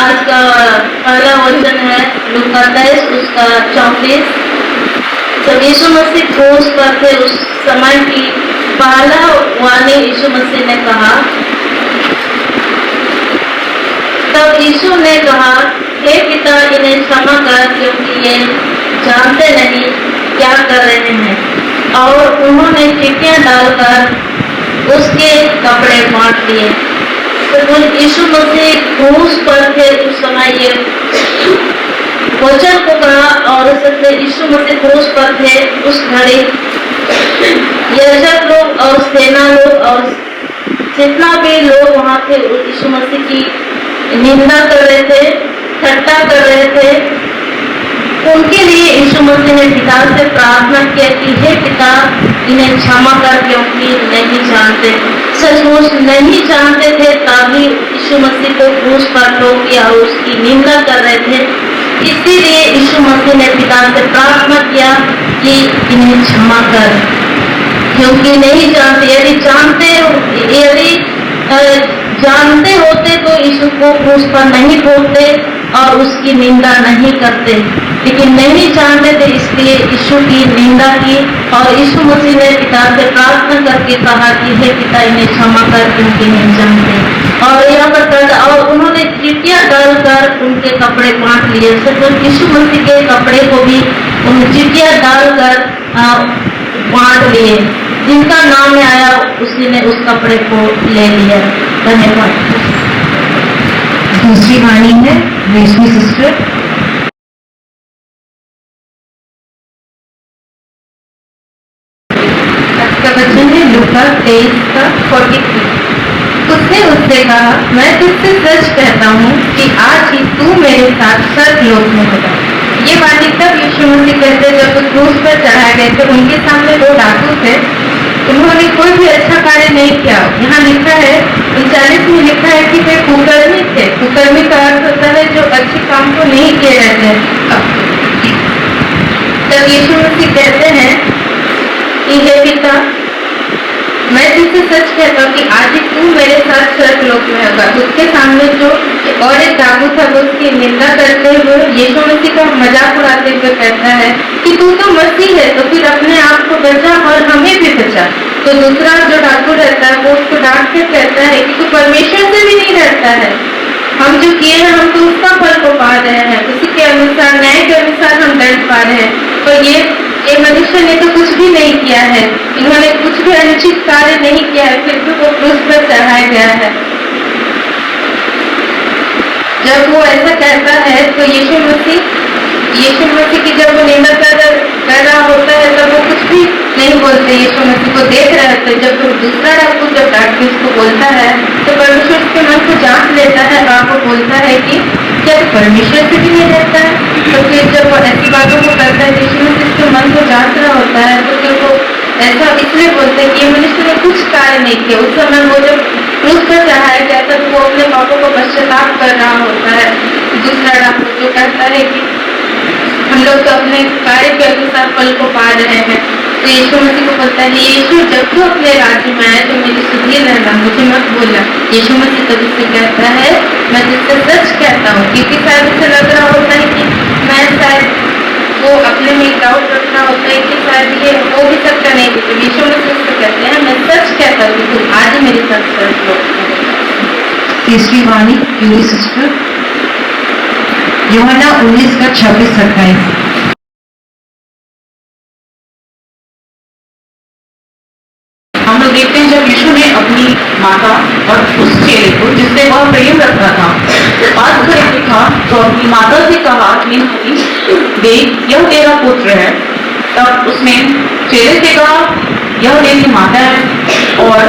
आज का पहला वचन है लूका 23 उसका 34। जब यीशु मसीह क्रूस पर थे उस समय की पहला वाणी यीशु मसीह ने कहा, तब यीशु ने कहा, हे पिता इन्हें क्षमा कर क्योंकि ये जानते नहीं क्या कर रहे हैं। और उन्होंने चिट्ठियां डालकर उसके कपड़े बांट लिए। तो यीशु मसीह क्रूस पर थे उस समय ये वचन को कहा और उससे यीशु मसीह क्रूस पर थे उस घड़ी याजक लोग और सेना लोग और जितना भी लोग वहां थे यीशु मसीह की निंदा कर रहे थे, ठट्टा कर रहे थे। उनके लिए यीशु मसीह ने पिता से प्रार्थना किया कि हे पिता इन्हें क्षमा कर क्योंकि नहीं जानते, सचमुच नहीं जानते थे तभी यीशु मसीह को क्रूस पर ठोक दिया और उसकी निंदा कर रहे थे। इसीलिए यीशु मसीह ने पिता से प्रार्थना किया कि इन्हें क्षमा कर क्योंकि नहीं जानते। यदि जानते होते तो यीशु को क्रूस पर नहीं ठोकते और उसकी निंदा नहीं करते, लेकिन नहीं जानते थे इसलिए यीशु की निंदा की। और यीशु मसीह ने पिता से प्रार्थना करके कहा कि हे पिता इन्हें क्षमा कर क्योंकि नहीं जानते। और यहाँ पर और उन्होंने चिट्ठियां डालकर उनके कपड़े बांट लिए। तो यीशु मसीह के कपड़े को भी उन चिट्ठियां डालकर बांट लिए। जिनका नाम में आया उसी ने उस कपड़े को ले लिया। धन्यवाद। दूसरी वाणी है रेशमी सिस्टर। वचन है लूका 23 का 43। उसने कहा, मैं तुझसे सच कहता हूँ कि आज ही तू मेरे साथ स्वर्गलोक में होगा। ये वाणी तब यीशु मसीह कहते जब वो क्रूस पर चढ़ाए गए थे। उनके सामने 2 डाकू थे, उन्होंने कोई भी अच्छा कार्य नहीं किया। यहाँ लिखा है 39 में लिखा है कि वे कुकर्मी थे। कुकर्मी का अर्थ होता है जो अच्छे काम को नहीं किए रहते। तब यीशु मसीह कहते हैं कि हे पिता मैं तुझसे सच कहता हूँ कि आज ही तू मेरे साथ स्वर्गलोक में होगा। उसके सामने जो और एक डाकू था वो उसकी निंदा करते हुए यीशु मसीह का मजाक उड़ाते हुए कहता है कि तू तो मसीह है तो फिर अपने आप को बचा और हमें भी बचा। तो दूसरा जो डाकू रहता है वो उसको डांट कर कहता है कि तू परमेश्वर से भी नहीं डरता है। हम जो किए हैं हम तो उसका फल को पा रहे हैं, उसी के अनुसार न्याय के अनुसार हम दंड पा रहे हैं। तो ये मनुष्य ने तो कुछ भी नहीं किया है, इन्होंने कुछ भी अनुचित कार्य नहीं किया है, फिर भी वो क्रूस पर चढ़ाया गया है। जब वो ऐसा कहता है तो यीशु मसीह की जब वो निंदा कर रहा होता है तब वो कुछ भी नहीं बोलते, यीशु मसीह को देख रहे होते। जब वो दूसरा डाकू जब डांट के उसको बोलता है तो परमेश्वर उसके मन को जांच लेता है और वो बोलता है कि क्या तो परमेश्वर से भी नहीं रहता है। तो फिर जब वो ऐसी बातों को करता है यीशु मसीह उसके मन को जांच रहा होता है तो फिर वो ऐसा इसलिए बोलते हैं कि मनुष्य ने कुछ कार्य नहीं किया। उस समय वो जब क्रूस पर चढ़ाया गया तब वो अपने पापों को पश्चाताप कर रहा होता है। दूसरा डाकू जो कहता है कि हम लोग तो अपने कार्य के अनुसार फल को पा रहे हैं। तो यीशु मसीह को बोलता है यीशु जब तू अपने राज्य में आए तो मेरी सुधीर रहना, मुझे मत बोलना। यीशु मसीह तब उससे कहता है मैं तुझसे सच कहता हूँ, क्योंकि शायद उसे लग रहा होता है कि मैं शायद वो अपने में डाउट रख रहा होता है कि शायद ये हो भी सकता नहीं। तो यीशु मसीह उससे कहते हैं मैं सच कहता हूँ कि तू आज ही मेरे साथ स्वर्गलोक। तीसरी वाणी यूरी सिस्टर यूहन्ना 19 का 26-27। हम लोग देखते हैं जब यीशु ने अपनी माता और उस चेले को जिससे वह प्रेम रखता था बात कर देखा तो अपनी माता से कहा कि देख यह तेरा पुत्र है। तब उसने चेले से कहा यह तेरी माता है और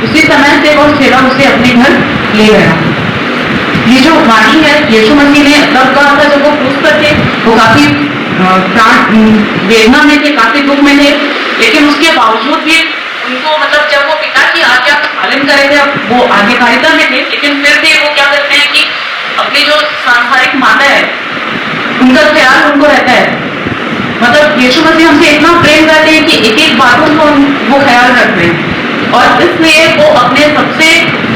उसी समय से वह चेला उसे अपने घर ले गया। ये जो वाणी है यीशु मसीह ने तब कहा था जब वो क्रूस पर थे, वो काफी वेदना में थे, काफी दुख में थे, लेकिन उसके बावजूद भी उनको जब वो पिता की आज्ञा का पालन कर रहे थे वो आज्ञाकारिता में थे, लेकिन फिर भी वो क्या करते हैं कि अपनी जो सांसारिक माता है उनका ख्याल उनको रहता है। यीशु मसीह हमसे इतना प्रेम करते हैं कि एक एक बातों को वो ख्याल रखते हैं और इसलिए वो अपने सबसे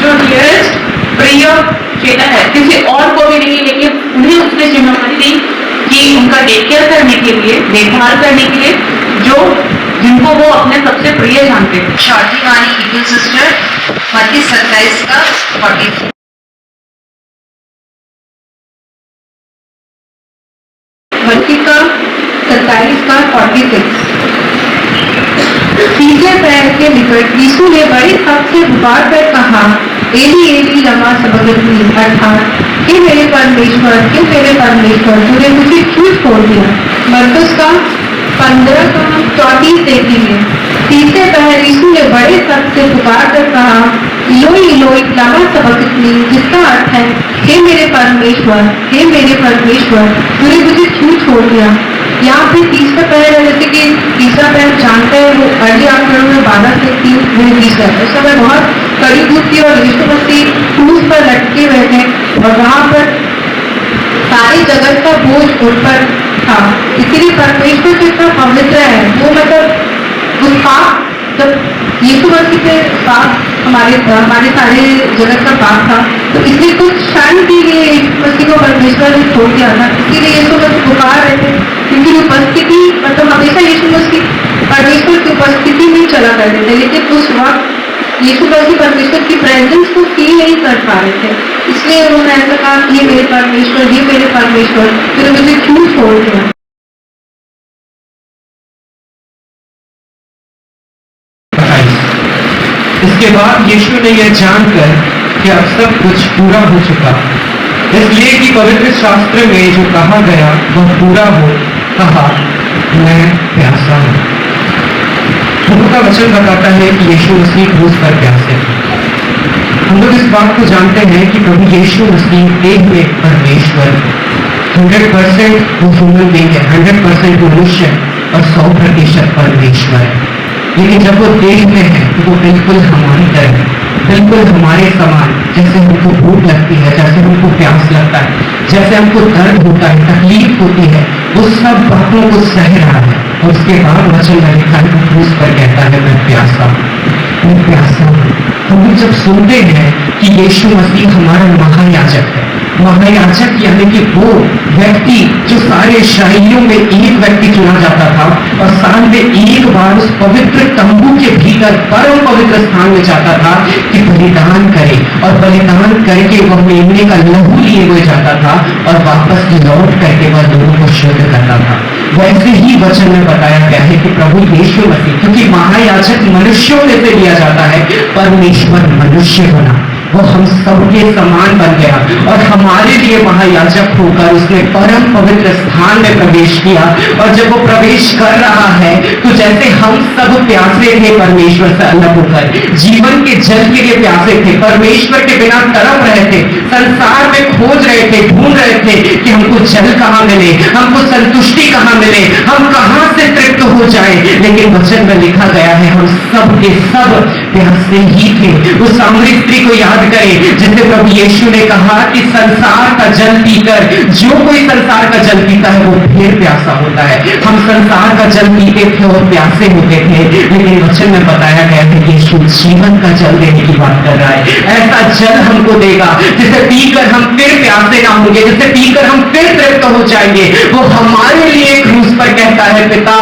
जो डियरेस्ट प्रिय कहता है किसी और को भी नहीं, लेकिन उन्हें उसने जिम्मेदारी दी कि उनका टेक केयर करने के लिए, देखभाल करने के लिए, जिनको वो अपने सबसे प्रिय जानते थे। शॉर्टी वाणी इक्वल सिस्टर, मत्ती 27 का 44। मत्ती का 27 का 46। तीसरे पैर के निकट यीशु ने बड़े शब्द से पुकार कर कहा, एली एली लमा सबक्तनी, अर्थात हे मेरे परमेश्वर, हे मेरे परमेश्वर, तूने मुझे क्यों छोड़ दिया। मरकुस का 15 का 34 देखेंगे। तीसरे पहर यीशु ने बड़े शब्द से पुकार कर कहा, इलोई इलोई लमा सबक्तनी, जिसका अर्थ है हे मेरे परमेश्वर, हे मेरे परमेश्वर, तूने मुझे क्यों छोड़ दिया। यहाँ पे तीसरा पहर है, जैसे कि तीसरा पहर जानते हैं वो अर्ली आफ्टरनून में 12 से 3 है। उस समय बहुत कड़ी धूप थी और यीशु मसीह क्रूस पर लटके हुए थे और वहां पर सारे जगत का बोझ उन पर था। इसलिए परमेश्वर जो इतना पवित्र है वो मतलब उस पाप, जब यीशु मसीह के पाप हमारे सारे जगत का पाप था, तो इसलिए कुछ क्षण के लिए यीशु मसीह को परमेश्वर ने छोड़ दिया था। इसीलिए यीशु मसीह पुकार रहे थे, क्योंकि उपस्थिति मतलब हमेशा यीशु मसीह परमेश्वर की उपस्थिति में चला करते थे, लेकिन उस वक्त यीशु मसीह परमेश्वर की प्रेजेंस को फील नहीं कर पा रहे थे। इसलिए उन्होंने ऐसा कहा कि ये मेरे परमेश्वर, ये मेरे परमेश्वर, तूने मुझे क्यों छोड़ दिया। इसके बाद यीशु ने यह जानकर कि अब सब कुछ पूरा हो चुका, इसलिए कि पवित्र शास्त्र में जो कहा गया वह पूरा हो, कहा मैं प्यासा हूं। प्रभु का वचन बताता है कि यीशु मसीह क्रूस पर प्यासे थे। हम लोग इस बात को जानते हैं कि प्रभु यीशु मसीह एक में परमेश्वर 100% वो ह्यूमन बीइंग है, 100% मनुष्य और 100% परमेश्वर है। लेकिन जब वो देखते हैं तो वो बिल्कुल हमारी तरह, बिल्कुल हमारे समान, जैसे हमको भूख लगती है, जैसे हमको प्यास लगता है, जैसे हमको दर्द होता है, तकलीफ होती है, वो सब बातों को सह रहा है। और उसके बाद वचन में लिखा है, क्रूस पर कहता है मैं प्यासा हूं, मैं प्यासा हूं। हम लोग जब सुनते हैं कि यीशु मसीह हमारा महायाजक है, महायाजक यानी कि वो व्यक्ति जो सारे इस्राएलियों में एक व्यक्ति चुना जाता था और साल में एक बार उस पवित्र तंबू के भीतर परम पवित्र स्थान में जाता था कि बलिदान करे, और बलिदान करके वह मेमने का लहू लिए हुए जाता था और वापस लौट करके वह लोगों को शुद्ध करता था। वैसे ही वचन में बताया गया है कि प्रभु यीशु मसीह, क्योंकि महायाजक मनुष्यों में से लिया जाता है, परमेश्वर मनुष्य बना, वो हम सबके समान बन गया और हमारे लिए महायाजक होकर उसने परम पवित्र स्थान में प्रवेश किया। और जब वो प्रवेश कर रहा है तो जैसे हम सब प्यासे थे परमेश्वर से अलग होकर, जीवन के जल के लिए प्यासे थे, परमेश्वर के बिना तड़प रहे थे, संसार में खोज रहे थे, ढूंढ रहे थे कि हमको जल कहाँ मिले, हमको संतुष्टि कहाँ मिले, हम कहाँ से तृप्त हो जाए। लेकिन वचन में लिखा गया है हम सब के सब प्यासे ही थे। उस सामरी स्त्री को याद करें जिससे प्रभु यीशु ने कहा कि संसार का जल पीकर जो कोई संसार का जल पीता है वो फिर प्यासा होता है। हम संसार का जल पीते थे और प्यासे होते थे, लेकिन वचन में बताया गया है कि यीशु जीवन का जल देने की बात कर रहा है। ऐसा जल हमको देगा जिसे पीकर हम फिर प्यासे ना होंगे, जिसे पीकर हम फिर तृप्त हो जाएंगे। वो हमारे लिए क्रूस पर कहता है, पिता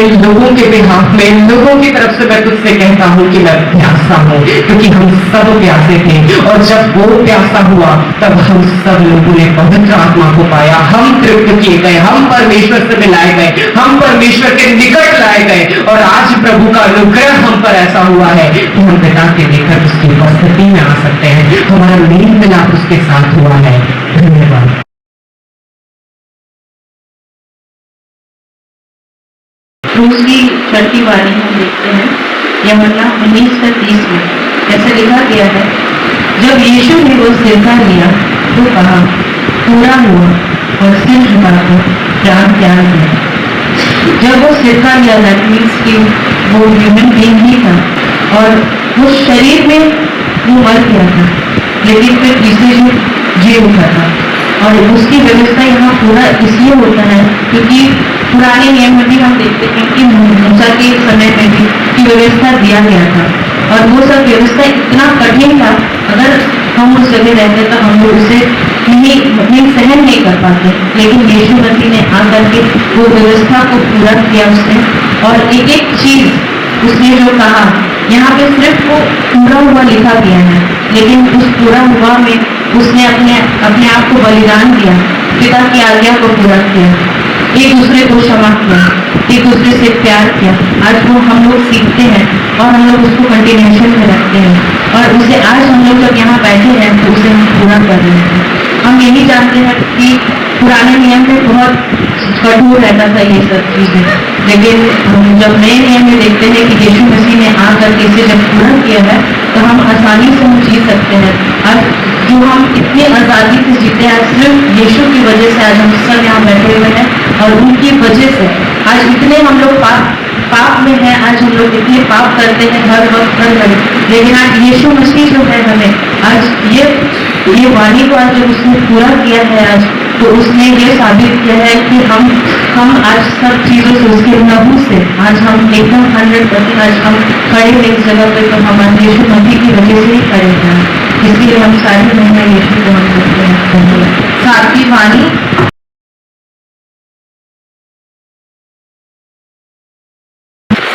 इन लोगों के बिहाफ में, इन लोगों की तरफ से मैं तुझसे कहता हूं कि मैं प्यासा हूं, क्योंकि हम सब प्यासे थे। और जब वो प्यासा हुआ तब हम सब लोगों ने पवित्र आत्मा को पाया, हम तृप्त किए गए, हम परमेश्वर से मिलाए गए, हम परमेश्वर के निकट लाए गए। और आज प्रभु का अनुग्रह हम पर ऐसा हुआ है कि हम पिता के निकट उसकी उपस्थिति में आ सकते हैं, हमारा मेल मिलाप उसके साथ हुआ है। धन्यवाद। क्रूस की चढ़ती वाली हम देखते हैं यमुना 19 से 30 में ऐसे लिखा गया है, जब यीशु ने वो सिरका लिया तो कहा पूरा हुआ, और सिर झुकाकर प्राण त्याग दिया। जब वो सिरका लिया दैट मीन्स कि वो ह्यूमन बीइंग ही था और वो शरीर में वो मर गया था, लेकिन फिर तीसरे दिन जी उठा था। और उसकी व्यवस्था यहाँ पूरा इसलिए होता है क्योंकि पुराने नियम में भी हम देखते हैं कि मूसा के समय में भी की व्यवस्था दिया गया था, और वो सब व्यवस्था इतना कठिन था। अगर हम उस जगह रहते तो हम लोग उसे नहीं सहन नहीं कर पाते, लेकिन यीशु मसीह ने आकर के वो व्यवस्था को पूरा किया उसने, और एक एक चीज उसने जो कहा, यहाँ पे सिर्फ वो पूरा हुआ लिखा गया है, लेकिन उस पूरा हुआ में उसने अपने आप को बलिदान दिया, पिता की आज्ञा को पूरा किया, एक दूसरे को क्षमा किया, एक दूसरे से प्यार किया। आज वो हम लोग सीखते हैं और हम लोग उसको कंटिन्यूएशन में रखते हैं, और उसे आज हम लोग जब यहाँ बैठे हैं तो उसे हम पूरा कर रहे हैं। हम यही जानते हैं कि पुराने नियम में बहुत कठोर रहता था ये सब चीजें, लेकिन हम जब नए नियम में देखते हैं कि यीशु मसीह ने आकर के इसे जब पूरा किया है तो हम आसानी से हम जी सकते हैं। आज जो हम इतनी आज़ादी से जीते हैं, आज सिर्फ यीशु की वजह से आज हम सब यहाँ बैठे हुए हैं, और उनकी वजह से आज इतने हम लोग पाप में हैं, आज हम लोग इतने पाप करते हैं हर वक्त हर घड़ी, लेकिन आज यीशु मसीह जो है हमें आज ये वाणी को आज जब उसने पूरा किया है आज, तो उसने ये साबित किया है कि हम आज सब चीज़ों से उसके लहू से आज हम एकदम 100% आज हम खड़े हैं इस जगह पे, तो हम आज यीशु मसीह की वजह से ही खड़े हैं। इसलिए हम सारी महिमा यीशु को हम करते हैं। सातवीं वाणी,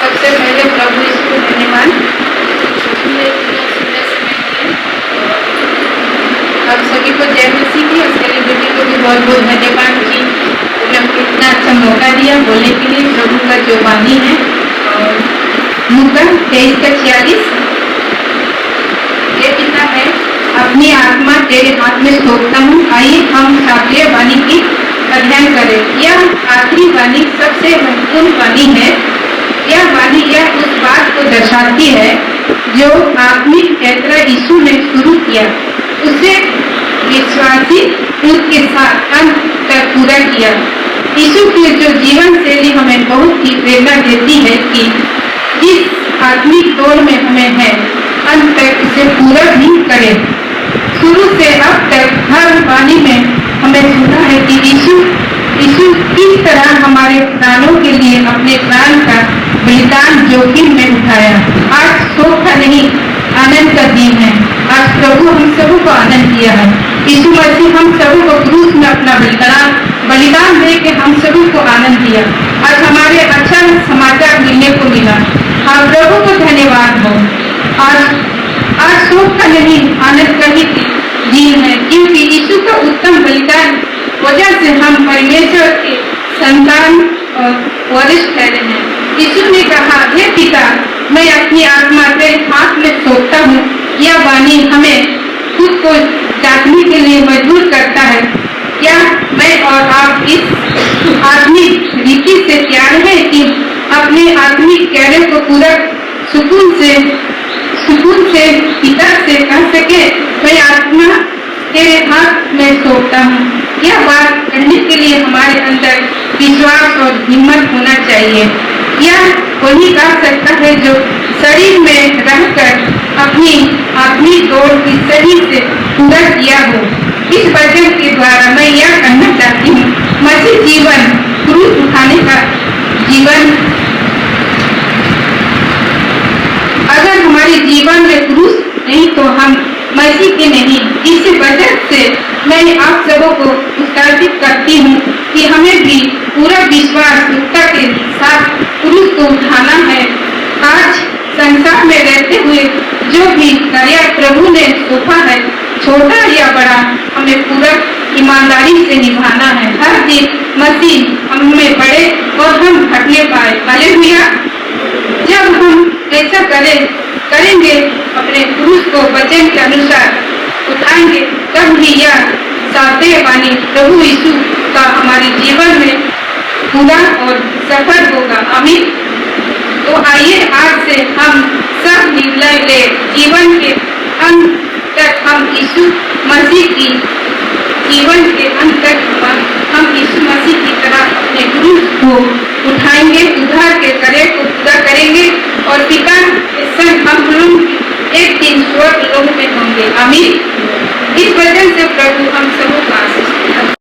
सबसे पहले प्रभु यीशु को धन्यवाद। आप सभी को जय मसीह की, और सेलिब्रिटी को भी बहुत बहुत धन्यवाद कि उन्होंने हमको इतना अच्छा मौका दिया बोलने के लिए प्रभु का जो वाणी है। लूका 23:46 ये कितना है, अपनी आत्मा तेरे हाथ में सौंपता हूँ। आइए हम सातवें वाणी की अध्ययन करें। यह आखिरी वाणी सबसे महत्वपूर्ण वाणी है। यह वाणी यह उस बात को दर्शाती है जो आत्मिक यात्रा यीशु ने शुरू किया, उसे विश्वासी के साथ अंत तक पूरा किया। यीशु की जो जीवन शैली हमें बहुत ही प्रेरणा देती है कि जिस आत्मिक दौड़ में हमें है, अंत तक इसे पूरा भी करें। शुरू से अब तक हर वाणी में हमें सुना है कि यीशु किस तरह हमारे प्राणों के लिए अपने प्राण का बलिदान जोखिम में उठाया। आज शोक का नहीं, आनंद का दिन है। आज प्रभु हम सबों को आनंद दिया है। यीशु मसीह हम सबों को क्रूस में अपना बलिदान दे के हम सभी को आनंद दिया। आज हमारे अच्छा समाचार मिलने को मिला। हाँ, प्रभु को धन्यवाद हो। आज शोक का नहीं, आनंद का ही दिन है, क्योंकि यीशु का उत्तम बलिदान वजह से हम परमेश्वर के संतान और वरिष्ठ ठहरे हैं। यीशु ने कहा, हे पिता, मैं अपनी आत्मा तेरे हाथ में सौंपता हूँ। यह वाणी हमें खुद को जांचने के लिए मजबूर करता है। क्या मैं और आप इस आत्मिक रीति से तैयार हैं कि अपने आत्मिक कार्य को पूरा सुकून से पिता से कह सके, मैं आत्मा तेरे हाथ में सौंपता हूँ। यह बात करने के लिए हमारे अंदर विश्वास और हिम्मत होना चाहिए। यह वही कह सकता है जो शरीर में रहकर अपनी आत्मिक दौड़ की सही से पूरा किया हो। इस वचन के द्वारा मैं यह कहना चाहती हूँ, मसीह जीवन क्रूस उठाने का जीवन। अगर हमारे जीवन में क्रूस नहीं तो हम मसीह के नहीं। इस वजह से मैं आप सबों को उत्साहित करती हूँ कि हमें भी पूरा विश्वास युक्ता के साथ क्रूस को उठाना है। आज संसार में रहते हुए जो भी कार्य प्रभु ने सौंपा है, छोटा या बड़ा, हमें पूरा ईमानदारी से निभाना है। हर दिन मसीह हमें बढ़े और हम घटने पाए। हालेलुया। जब हम ऐसा करेंगे, अपने क्रूस को वचन के अनुसार उठाएंगे, तब भी यह सातवें वाणी प्रभु यीशु का हमारे जीवन में पूरा और सफल होगा। आमीन। तो आइए आज से हम सब निर्णय ले, जीवन के अंत तक हम यीशु मसीह की जीवन के अंत तक हम यीशु मसीह की तरह अपने क्रूस को उठाएंगे, उद्धार के कार्य को पूरा करेंगे और पिता के संग हम लोग एक दिन स्वर्ग लोक में होंगे। आमीन। इस वजह से प्रभु हम सबों का आशीष